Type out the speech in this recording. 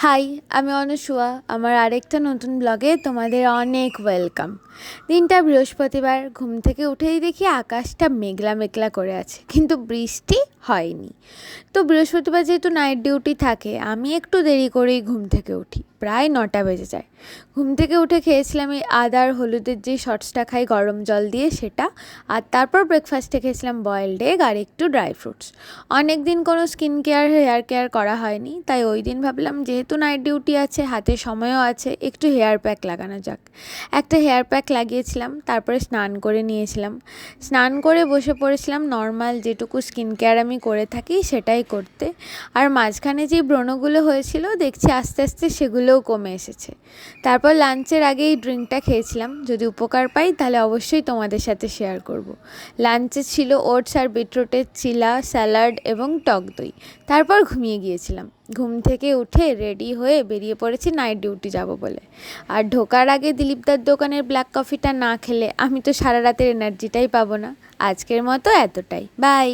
High, আমি অনুসুয়া। আমার আরেকটা নতুন ব্লগে তোমাদের অনেক ওয়েলকাম। দিনটা বৃহস্পতিবার, ঘুম থেকে উঠেই দেখি আকাশটা মেঘলা মেঘলা করে আছে, কিন্তু বৃষ্টি হয়নি। তো বৃহস্পতিবার যেহেতু নাইট ডিউটি থাকে, আমি একটু দেরি করেই ঘুম থেকে উঠি, প্রায় 9টা বেজে যায়। ঘুম থেকে উঠে খেয়েছিলাম এই আদা আর হলুদের যে শর্টসটা খাই গরম জল দিয়ে, সেটা। আর তারপর ব্রেকফাস্টে খেয়েছিলাম বয়েলড এগ আর একটু ড্রাই ফ্রুটস। অনেক দিন কোনো স্কিন কেয়ার হেয়ার কেয়ার করা হয়নি, তাই ওই দিন ভাবলাম যেহেতু নাইট ডিউটি আছে, হাতে সময়ও আছে, একটু হেয়ার প্যাক লাগানো যাক। একটা হেয়ার প্যাক লাগিয়েছিলাম, তারপরে স্নান করে নিয়েছিলাম। স্নান করে বসে পড়েছিলাম নর্মাল যেটুকু স্কিন কেয়ার আমি করে থাকি সেটাই করতে। আর মাঝখানে যে ব্রণগুলো হয়েছিল দেখছি আস্তে আস্তে সেগুলোও কমে এসেছে। তারপর লাঞ্চের আগে এই ড্রিঙ্কটা খেয়েছিলাম, যদি উপকার পাই তাহলে অবশ্যই তোমাদের সাথে শেয়ার করব। লাঞ্চে ছিল ওটস আর বিটরুটের চিলা, স্যালাড এবং টক দই। তারপর ঘুমিয়ে গিয়েছিলাম। ঘুম থেকে উঠে রেডি হয়ে বেরিয়ে পড়েছি নাইট ডিউটি যাব বলে। আর ঢোকার আগে দিলীপদার দোকানের ব্ল্যাক কফিটা না খেলে আমি তো সারা রাতের এনার্জিটাই পাবো না। আজকের মতো এতটাই, বাই।